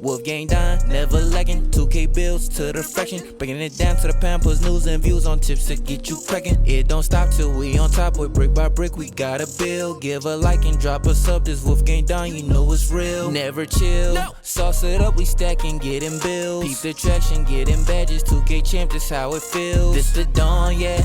WolfGxngDon, never lacking. 2K bills to the fraction, breaking it down to the pound, puts news and views on tips to get you cracking. It don't stop till we on top, boy, brick by brick, we gotta build. Give a like and drop a sub, this WolfGxngDon, you know it's real. Never chill, sauce it up, we stacking, getting bills. Peep the traction, getting badges, 2K champ, this how it feels. This the dawn, yeah,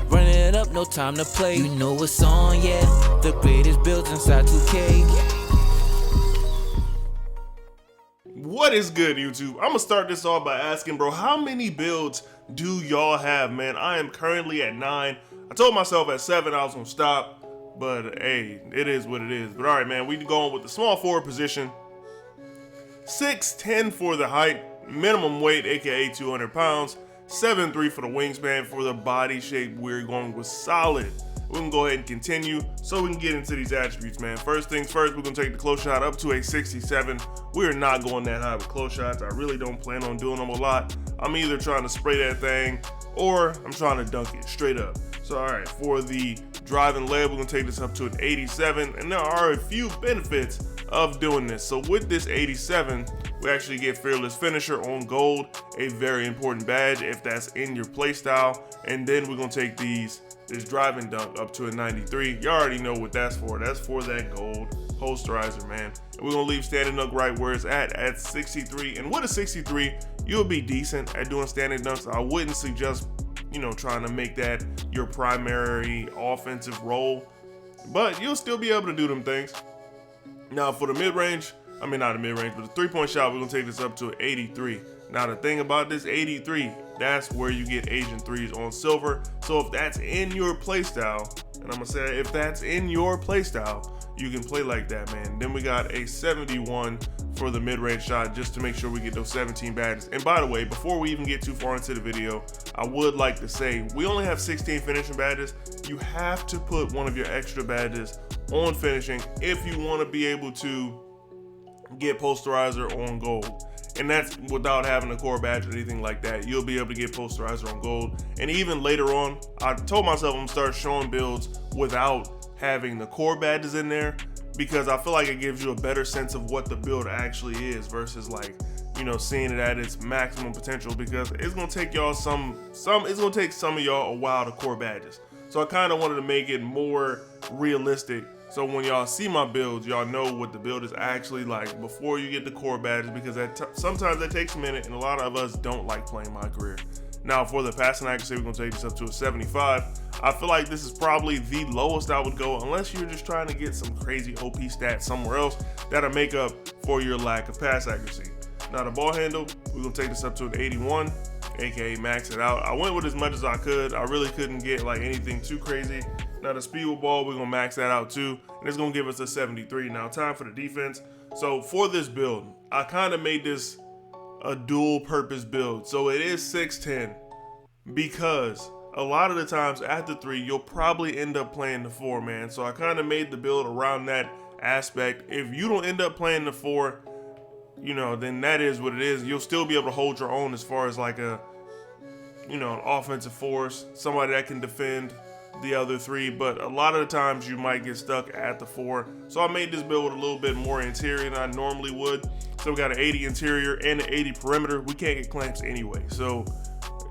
running it up, no time to play. You know what's on, yeah, the greatest builds inside 2K. What is good, YouTube? I'm gonna start this off by asking, bro, how many builds do y'all have, man? I am currently at 9. I told myself at 7 I was gonna stop, but hey, it is what it is. But all right, man, we going with the small forward position. 6'10" for the height, minimum weight, aka 200 pounds. 7'3" for the wingspan. For the body shape, we're going with solid. We can go ahead and continue so we can get into these attributes, man. First things first, we're gonna take the close shot up to a 67. We're not going that high with close shots. I really don't plan on doing them a lot. I'm either trying to spray that thing or I'm trying to dunk it straight up. So all right, for the driving leg, we're gonna take this up to an 87, and there are a few benefits of doing this. So with this 87, we actually get Fearless Finisher on gold, a very important badge if that's in your playstyle. And then we're gonna take this driving dunk up to a 93. You already know what that's for. That's for that gold posterizer, man. And we're gonna leave standing dunk right where it's at 63. And with a 63, you'll be decent at doing standing dunks. I wouldn't suggest, trying to make that your primary offensive role, but you'll still be able to do them things. Now for the mid-range, not the mid-range, but the three-point shot, we're gonna take this up to 83. Now the thing about this 83, that's where you get Agent 3s on silver. So if that's in your playstyle, and I'm gonna say if that's in your playstyle, you can play like that, man. Then we got a 71 for the mid-range shot, just to make sure we get those 17 badges. And by the way, before we even get too far into the video, I would like to say we only have 16 finishing badges. You have to put one of your extra badges on finishing if you want to be able to get posterizer on gold. And that's without having a core badge or anything like that. You'll be able to get posterizer on gold. And even later on, I told myself I'm gonna start showing builds without having the core badges in there, because I feel like it gives you a better sense of what the build actually is versus seeing it at its maximum potential, because it's gonna take y'all it's gonna take some of y'all a while to core badges. So I kind of wanted to make it more realistic, so when y'all see my builds, y'all know what the build is actually like before you get the core badges, because sometimes that takes a minute, and a lot of us don't like playing my career. Now for the passing accuracy, we're gonna take this up to a 75. I feel like this is probably the lowest I would go, unless you're just trying to get some crazy OP stats somewhere else that'll make up for your lack of pass accuracy. Now the ball handle, we're gonna take this up to an 81, aka max it out. I went with as much as I could. I really couldn't get anything too crazy. Now the speed with ball, we're gonna max that out too, and it's gonna give us a 73. Now time for the defense. So for this build, I kind of made this a dual purpose build. So it is 6'10", because a lot of the times after 3, you'll probably end up playing the 4, man. So I kind of made the build around that aspect. If you don't end up playing the 4, then that is what it is. You'll still be able to hold your own as far as an offensive force, somebody that can defend the other 3, but a lot of the times you might get stuck at the 4. So I made this build with a little bit more interior than I normally would. So we got an 80 interior and an 80 perimeter. We can't get clamps anyway. So,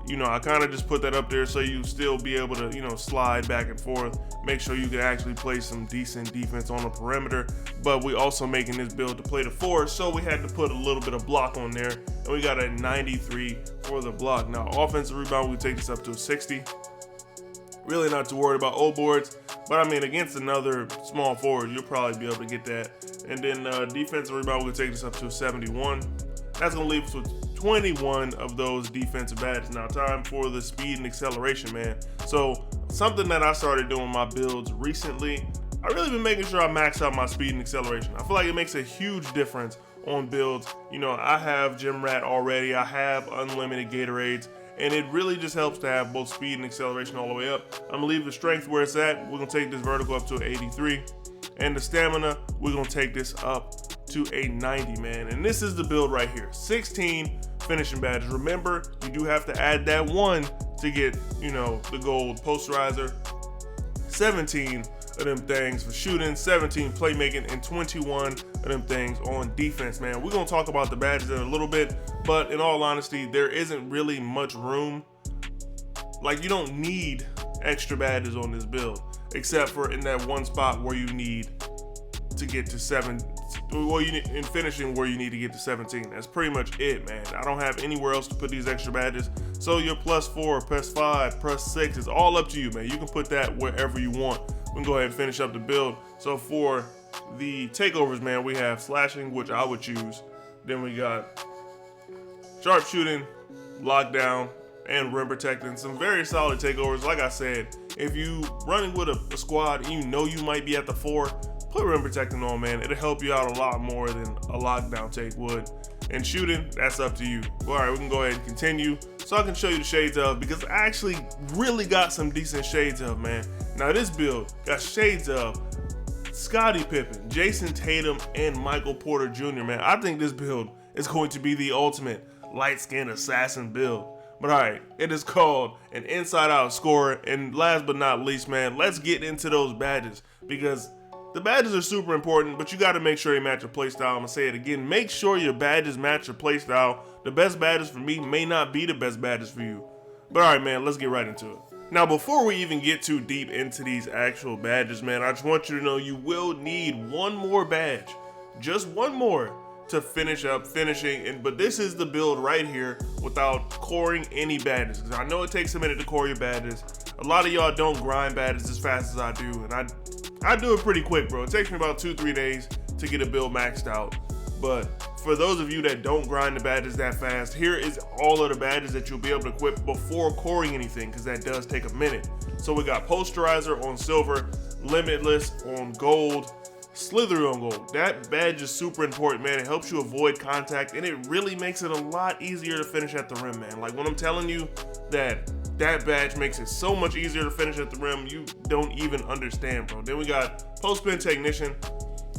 I kind of just put that up there so you still be able to, slide back and forth, make sure you can actually play some decent defense on the perimeter. But we also making this build to play the 4, so we had to put a little bit of block on there, and we got a 93 for the block. Now offensive rebound, we take this up to a 60. Really not too worried about O boards, but against another small forward, you'll probably be able to get that. And then defensive rebound, we'll take this up to a 71. That's gonna leave us with 21 of those defensive badges. Now time for the speed and acceleration, man. So something that I started doing my builds recently, I really been making sure I max out my speed and acceleration. I feel like it makes a huge difference on builds. I have Gym Rat already, I have unlimited Gatorades, and it really just helps to have both speed and acceleration all the way up. I'm gonna leave the strength where it's at. We're gonna take this vertical up to an 83, and the stamina, we're gonna take this up to a 90, man. And this is the build right here. 16 finishing badges. Remember, you do have to add that 1 to get, the gold posterizer. 17 of them things for shooting, 17 playmaking, and 21 of them things on defense, man. We're gonna talk about the badges in a little bit, but in all honesty, there isn't really much room. Like, you don't need extra badges on this build, except for in that one spot where you need to get to 7, well, in finishing where you need to get to 17. That's pretty much it, man. I don't have anywhere else to put these extra badges. So your +4, +5, +6 is all up to you, man. You can put that wherever you want. We can go ahead and finish up the build. So for the takeovers, man, we have slashing, which I would choose. Then we got sharpshooting, lockdown, and rim protecting. Some very solid takeovers. Like I said, if you running with a squad and you know you might be at the 4, put rim protecting on, man. It'll help you out a lot more than a lockdown take would. And shooting, that's up to you. All right, we can go ahead and continue so I can show you the shades of, because I actually really got some decent shades of, man. Now this build got shades of Scottie Pippen, Jason Tatum, and Michael Porter Jr., man. I think this build is going to be the ultimate light-skinned assassin build. But all right, it is called an inside-out scorer. And last but not least, man, let's get into those badges, because the badges are super important, but you got to make sure they match your playstyle. I'm going to say it again. Make sure your badges match your playstyle. The best badges for me may not be the best badges for you. But all right, man, let's get right into it. Now, before we even get too deep into these actual badges, man, I just want you to know you will need one more badge. Just one more to finish up finishing. But this is the build right here without coring any badges. Because I know it takes a minute to core your badges. A lot of y'all don't grind badges as fast as I do. And I do it pretty quick, bro. It takes me about 2-3 days to get a build maxed out. But for those of you that don't grind the badges that fast, here is all of the badges that you'll be able to equip before coring anything, because that does take a minute. So we got Posterizer on silver, Limitless on gold, Slithery on gold. That badge is super important, man. It helps you avoid contact, and it really makes it a lot easier to finish at the rim, man. Like, when I'm telling you that badge makes it so much easier to finish at the rim, you don't even understand, bro. Then we got Post-Spin Technician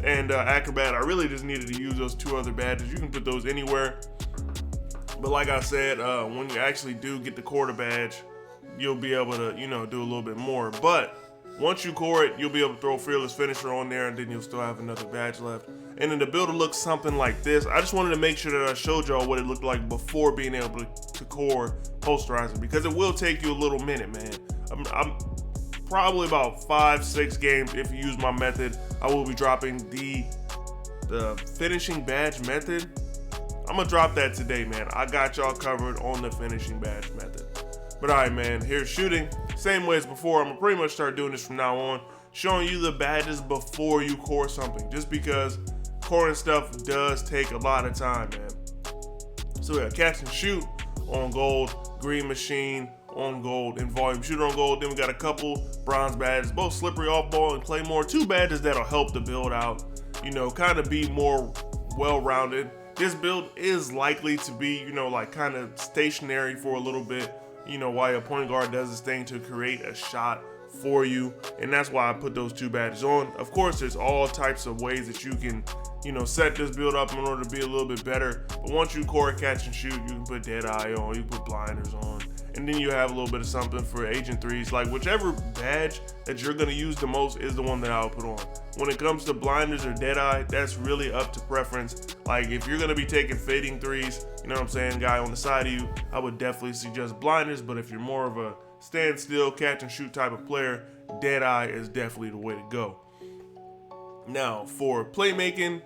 and Acrobat. I really just needed to use those 2 other badges. You can put those anywhere. But like I said, when you actually do get the quarter badge, you'll be able to, do a little bit more. But once you core it, you'll be able to throw Fearless Finisher on there, and then you'll still have another badge left. And then the build will look something like this. I just wanted to make sure that I showed y'all what it looked like before being able to core Posterizer, because it will take you a little minute, man. I'm probably about 5-6 games if you use my method. I will be dropping the finishing badge method. I'm gonna drop that today, man. I got y'all covered on the finishing badge method. But all right, man, here's shooting. Same way as before. I'm gonna pretty much start doing this from now on, showing you the badges before you core something, just because coring stuff does take a lot of time, man. So we got Catch and Shoot on gold, Green Machine on gold, and Volume Shooter on gold. Then we got a couple bronze badges, both Slippery Off Ball and Claymore. 2 badges that'll help the build out, kind of be more well-rounded. This build is likely to be, like kind of stationary for a little bit, while your point guard does his thing to create a shot for you. And that's why I put those 2 badges on. Of course, there's all types of ways that you can, set this build up in order to be a little bit better. But once you core Catch and Shoot, you can put Dead Eye on, you can put Blinders on. And then you have a little bit of something for Agent 3s. Like, whichever badge that you're going to use the most is the one that I'll put on. When it comes to Blinders or Dead Eye, that's really up to preference. Like, if you're going to be taking Fading 3s, guy on the side of you, I would definitely suggest Blinders. But if you're more of a stand still, catch and shoot type of player, Dead Eye is definitely the way to go. Now, for playmaking,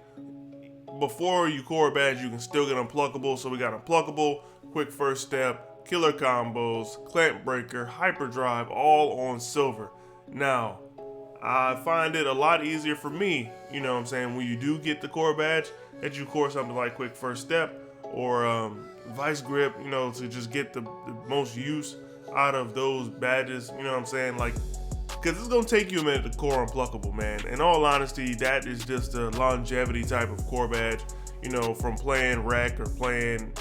before you core a badge, you can still get Unpluckable. So we got Unpluckable, Quick First Step, Killer Combos, Clamp Breaker, Hyperdrive, all on silver. Now, I find it a lot easier for me, when you do get the core badge, that you core something like Quick First Step or Vice Grip, to just get the most use out of those badges, like, because it's going to take you a minute to core Unpluckable, man. In all honesty, that is just a longevity type of core badge, from playing Rec or playing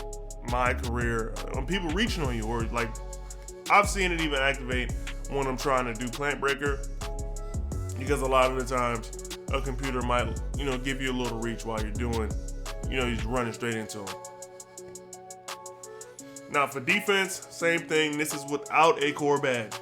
MyCareer, people reaching on you, or like I've seen it even activate when I'm trying to do Clamp Breaker, because a lot of the times a computer might, give you a little reach while you're doing, you're just running straight into them. Now for defense, same thing. This is without a core badge.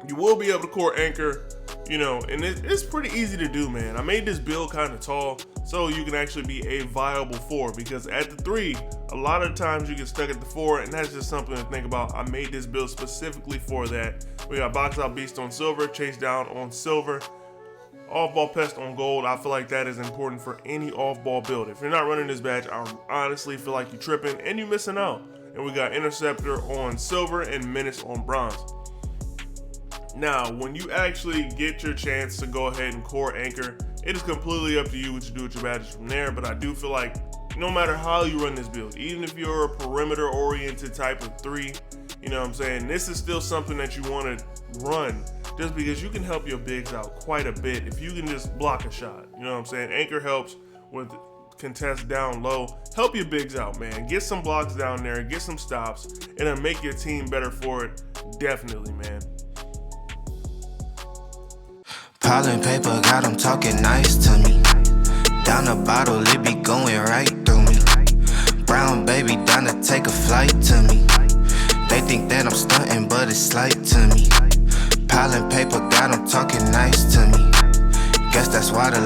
You will be able to core Anchor, You know, and it's pretty easy to do, man. I made this build kind of tall so you can actually be a viable 4, because at the 3, a lot of times you get stuck at the 4, and that's just something to think about. I made this build specifically for that. We got Box Out Beast on silver, Chase Down on silver, Off-Ball Pest on gold. I feel like that is important for any off-ball build. If you're not running this badge, I honestly feel like you're tripping and you're missing out. And we got Interceptor on silver and Menace on bronze. Now, when you actually get your chance to go ahead and core anchor, it is completely up to you what you do with your badges from there, but I do feel like no matter how you run this build, even if you're a perimeter oriented type of 3, you know what I'm saying, this is still something that you want to run, just because you can help your bigs out quite a bit if you can just block a shot. You know what I'm saying? Anchor helps with contest down low. Help your bigs out, man. Get some blocks down there, get some stops, and it'll make your team better for it. Definitely, man. Pile and paper got them talking nice to me. Down the bottle, it be going right through me. Brown baby down to take a flight to me. They think that I'm stunting, but it's slight to me. Pile and paper got them talking nice to me. Guess that's why the